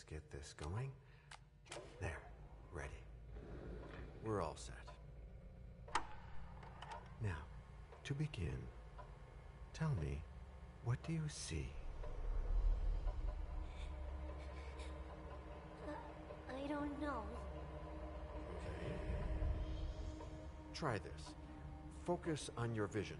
Let's get this going. There, ready. We're all set. Now, to begin, tell me, what do you see? I don't know. Okay. Try this. Focus on your vision.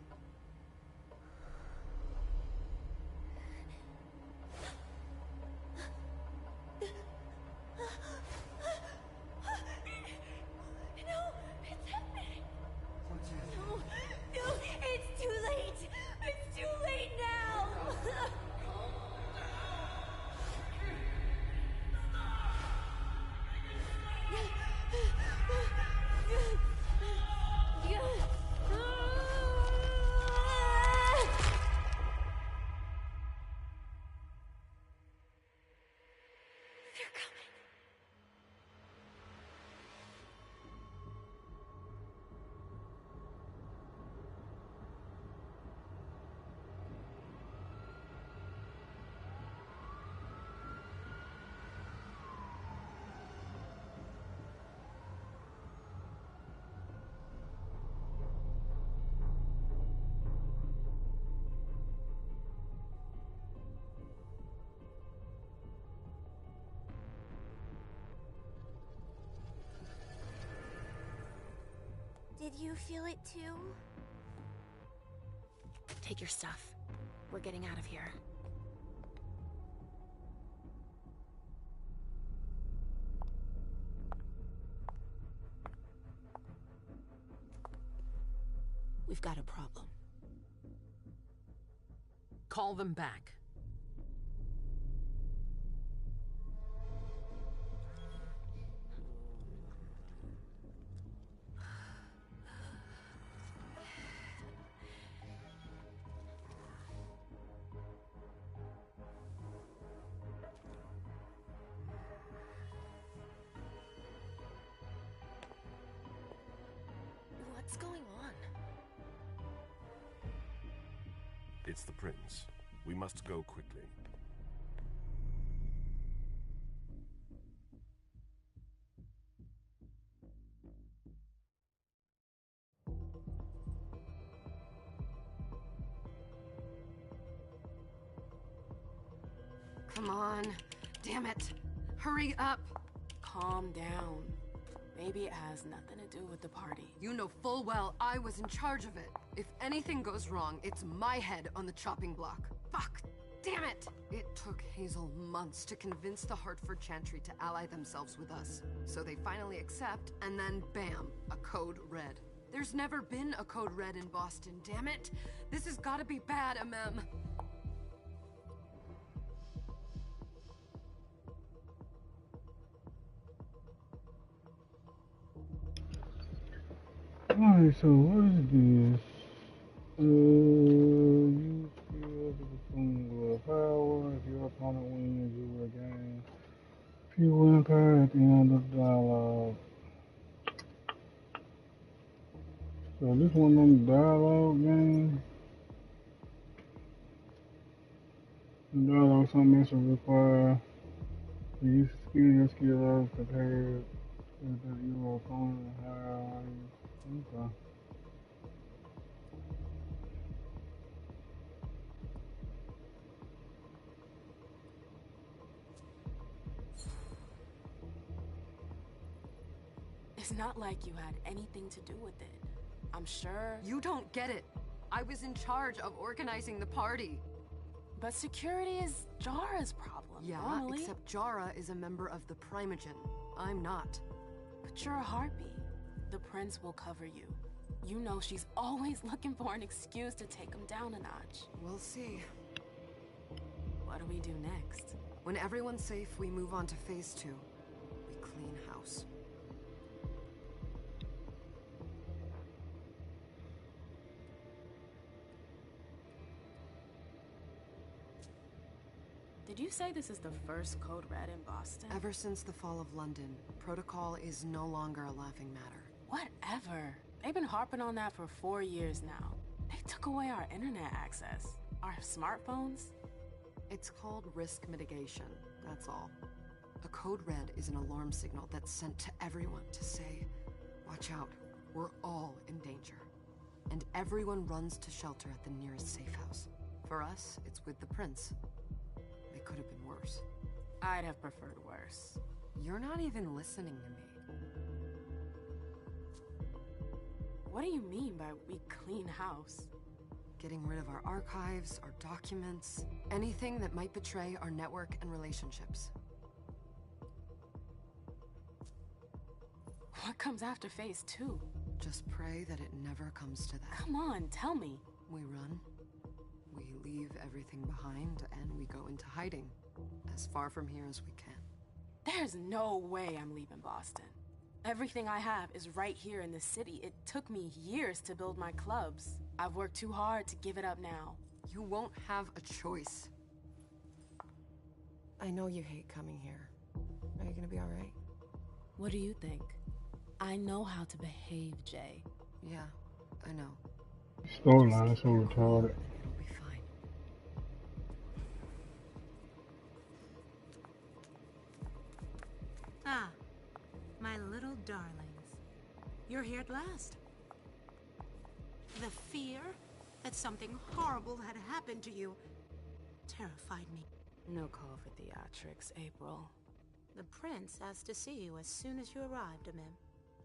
Did you feel it too? Take your stuff. We're getting out of here. We've got a problem. Call them back. What's going on? It's the prince. We must go quickly. Come on. Damn it. Hurry up. Calm down. Maybe it has nothing to do with the party. You know full well I was in charge of it. If anything goes wrong, it's my head on the chopping block. Fuck! Damn it! It took Hazel months to convince the Hartford Chantry to ally themselves with us. So they finally accept, and then bam, a code red. There's never been a code red in Boston, damn it! This has gotta be bad, MM. Alright, so what is this? You feel the consumer power. If your opponent wins, you will gain few win card at the end of the dialogue. So this one on the dialogue game. The dialogue something will require the use of skill of compared with your opponent. How okay. It's not like you had anything to do with it. I'm sure... You don't get it. I was in charge of organizing the party. But security is Jara's problem, Yeah, normally. except Jara is a member of the Primogen. I'm not. But you're a harpy. The prince will cover you. You know she's always looking for an excuse to take him down a notch. We'll see. What do we do next? When everyone's safe, we move on to phase 2. We clean house. Did you say this is the first code red in Boston? Ever since the fall of London, protocol is no longer a laughing matter. Whatever. They've been harping on that for 4 years now. They took away our internet access. Our smartphones. It's called risk mitigation, that's all. A code red is an alarm signal that's sent to everyone to say, watch out, we're all in danger. And everyone runs to shelter at the nearest safe house. For us, it's with the prince. It could have been worse. I'd have preferred worse. You're not even listening to me. What do you mean by we clean house? Getting rid of our archives, our documents, anything that might betray our network and relationships. What comes after phase 2? Just pray that it never comes to that. Come on, tell me. We run. We leave everything behind and we go into hiding. As far from here as we can. There's no way I'm leaving Boston. Everything I have is right here in the city. It took me years to build my clubs. I've worked too hard to give it up now. You won't have a choice. I know you hate coming here. Are you gonna be alright? What do you think? I know how to behave, Jay. Yeah, I know. Storyline is so retarded. It'll be fine. Ah, my little darlings. You're here at last. The fear that something horrible had happened to you terrified me. No call for theatrics, April. The prince asked to see you as soon as you arrived, Amim.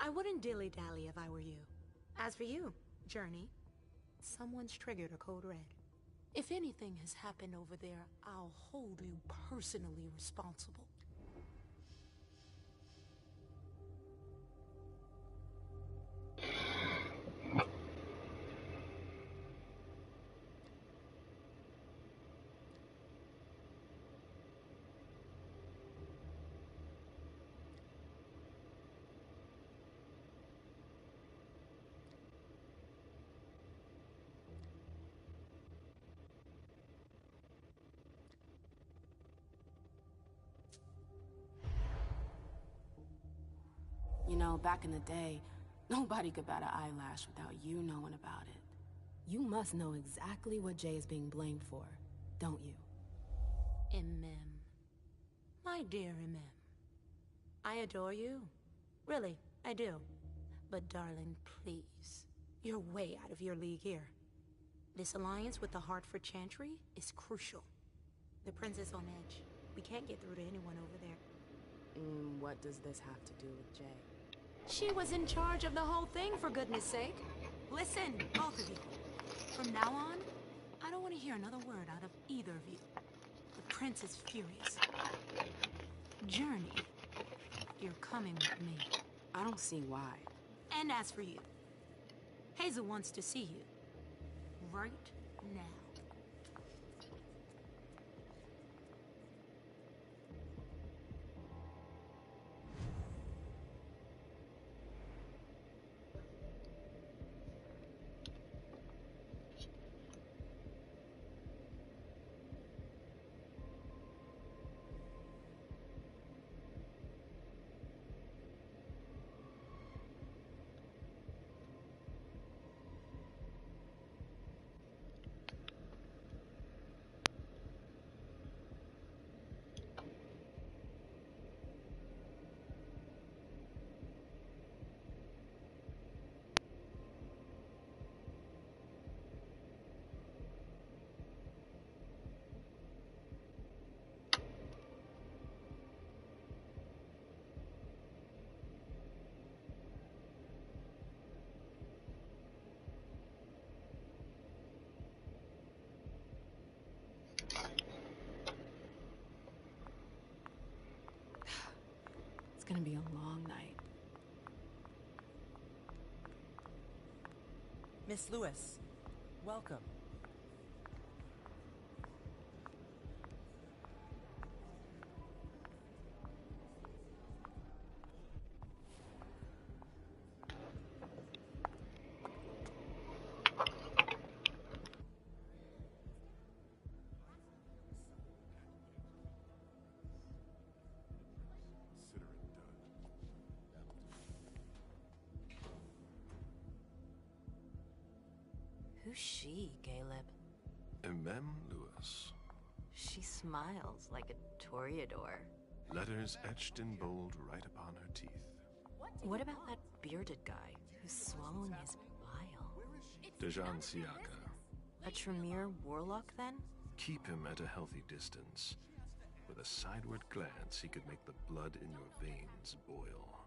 I wouldn't dilly-dally if I were you. As for you, Journey, someone's triggered a code red. If anything has happened over there, I'll hold you personally responsible. You know, back in the day, nobody could bat an eyelash without you knowing about it. You must know exactly what Jay is being blamed for, don't you? Imem. My dear Imem. I adore you. Really, I do. But darling, please. You're way out of your league here. This alliance with the Hartford Chantry is crucial. The prince is on edge. We can't get through to anyone over there. What does this have to do with Jay? She was in charge of the whole thing, for goodness sake. Listen, both of you. From now on, I don't want to hear another word out of either of you. The prince is furious. Journey, you're coming with me. I don't see why. And as for you, Hazel wants to see you. Right now. It's gonna be a long night. Miss Lewis, welcome. Who's she, Caleb? Mem Lewis. She smiles like a toreador. Letters etched in bold right upon her teeth. What about that bearded guy who's swallowing his bile? Dejan Siaka. A Tremere warlock, then? Keep him at a healthy distance. With a sideward glance, he could make the blood in your veins boil.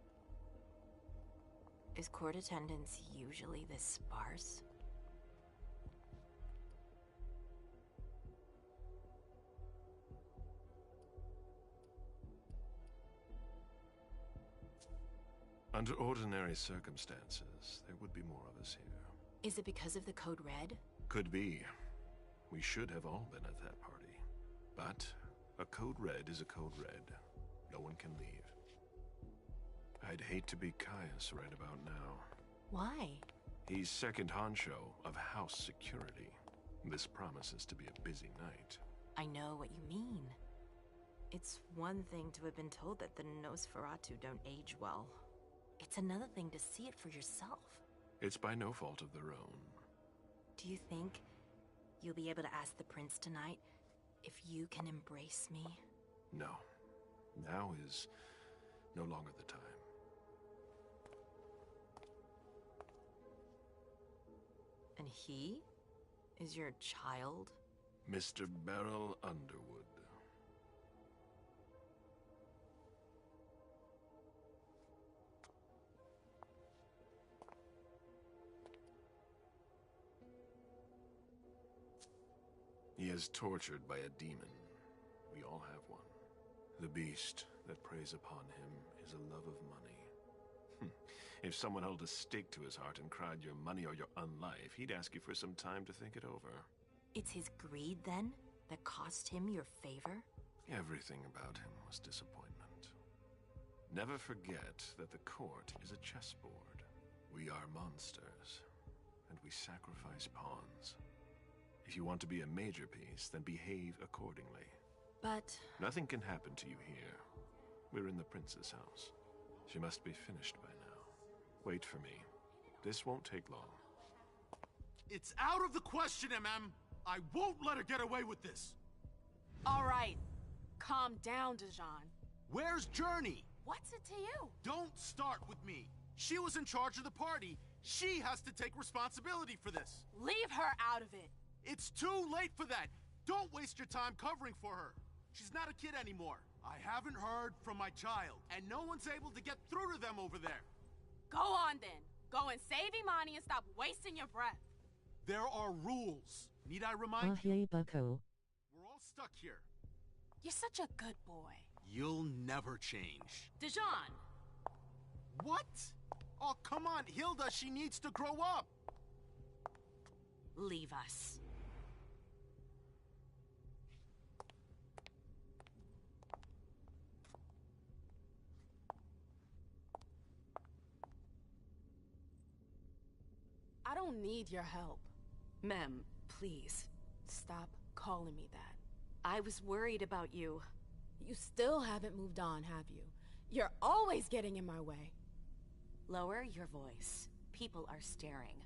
Is court attendance usually this sparse? Under ordinary circumstances, there would be more of us here. Is it because of the Code Red? Could be. We should have all been at that party. But a Code Red is a Code Red. No one can leave. I'd hate to be Caius right about now. Why? He's second honcho of house security. This promises to be a busy night. I know what you mean. It's one thing to have been told that the Nosferatu don't age well. It's another thing to see it for yourself. It's by no fault of their own. Do you think you'll be able to ask the prince tonight if you can embrace me? No. Now is no longer the time. And he is your child? Mr. Beryl Underwood. He is tortured by a demon. We all have one. The beast that preys upon him is a love of money. If someone held a stake to his heart and cried your money or your unlife, he'd ask you for some time to think it over. It's his greed, then, that cost him your favor? Everything about him was disappointment. Never forget that the court is a chessboard. We are monsters, and we sacrifice pawns. If you want to be a major piece, then behave accordingly. But... Nothing can happen to you here. We're in the prince's house. She must be finished by now. Wait for me. This won't take long. It's out of the question, MM! I won't let her get away with this! All right. Calm down, Dejan. Where's Journey? What's it to you? Don't start with me. She was in charge of the party. She has to take responsibility for this. Leave her out of it. It's too late for that. Don't waste your time covering for her. She's not a kid anymore. I haven't heard from my child, and no one's able to get through to them over there. Go on, then. Go and save Imani and stop wasting your breath. There are rules. Need I remind you? We're all stuck here. You're such a good boy. You'll never change. Dejan! What? Oh, come on, Hilda, she needs to grow up. Leave us. I don't need your help. Mem, please. Stop calling me that. I was worried about you. You still haven't moved on, have you? You're always getting in my way. Lower your voice. People are staring.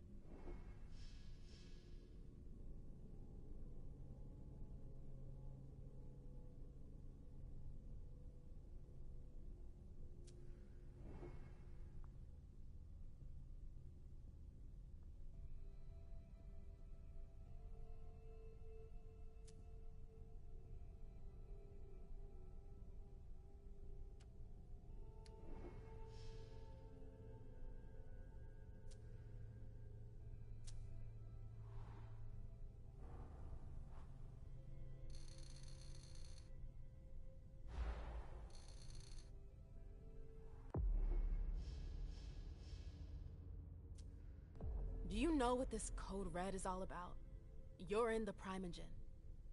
Do you know what this Code Red is all about? You're in the Primogen.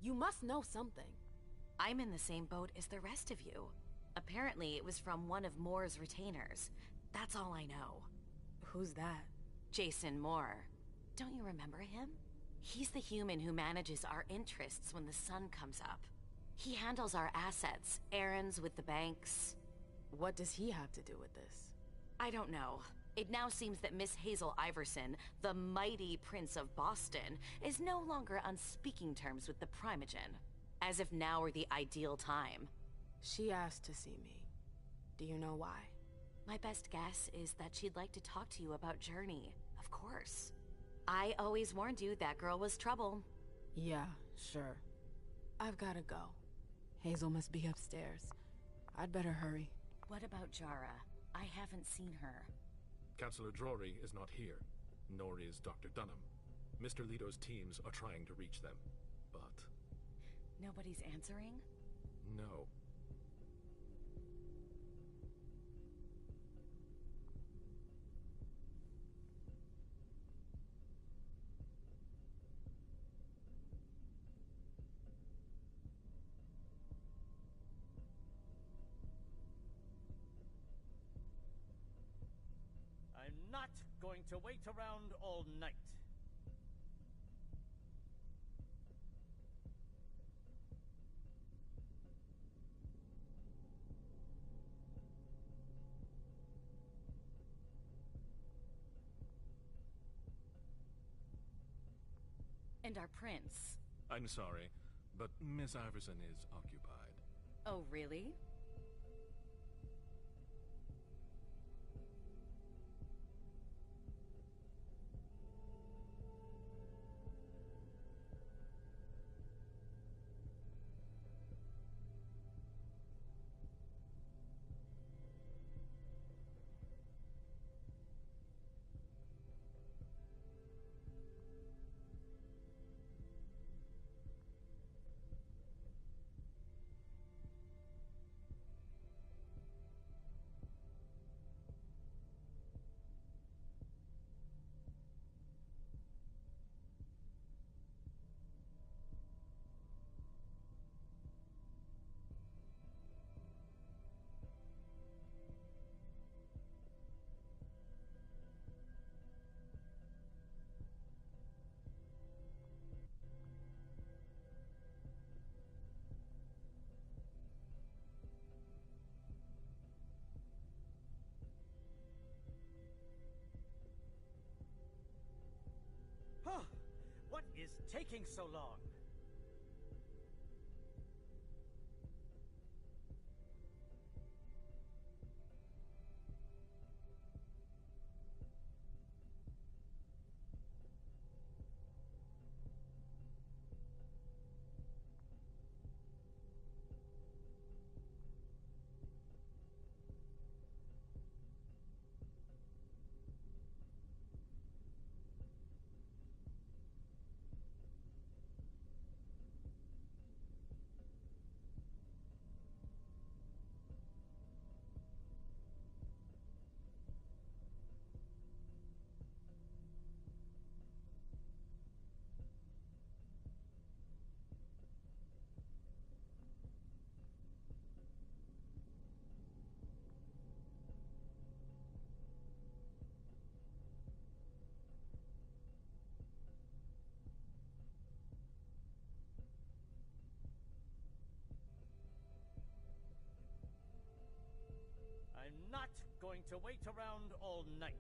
You must know something. I'm in the same boat as the rest of you. Apparently, it was from one of Moore's retainers. That's all I know. Who's that? Jason Moore. Don't you remember him? He's the human who manages our interests when the sun comes up. He handles our assets, errands with the banks. What does he have to do with this? I don't know. It now seems that Miss Hazel Iverson, the mighty Prince of Boston, is no longer on speaking terms with the Primogen. As if now were the ideal time. She asked to see me. Do you know why? My best guess is that she'd like to talk to you about Journey. Of course. I always warned you that girl was trouble. Yeah, sure. I've gotta go. Hazel must be upstairs. I'd better hurry. What about Jara? I haven't seen her. Counselor Drury is not here, nor is Dr. Dunham. Mr. Leto's teams are trying to reach them, but... Nobody's answering? No. I'm not going to wait around all night. And our prince. I'm sorry, but Miss Iverson is occupied. Oh, really? Huh. What is taking so long? I'm not going to wait around all night.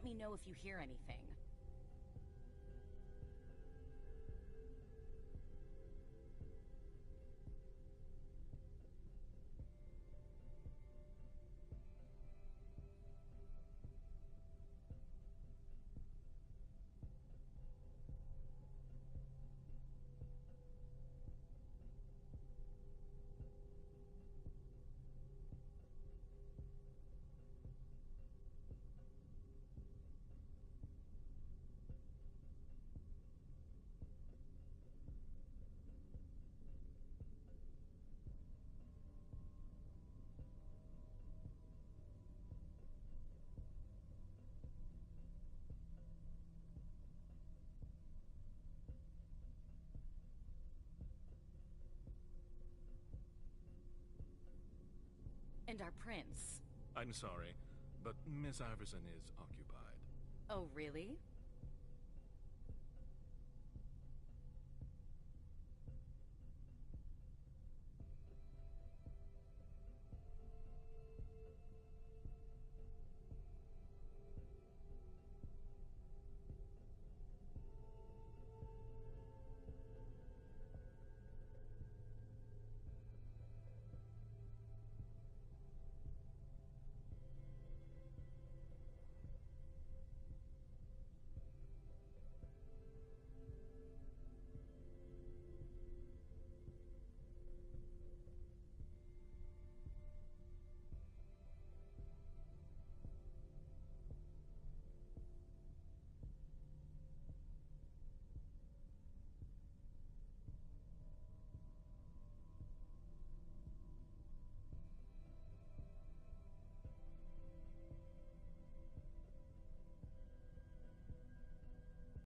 me know if you hear anything. And our prince. I'm sorry, but Miss Iverson is occupied. Oh, really?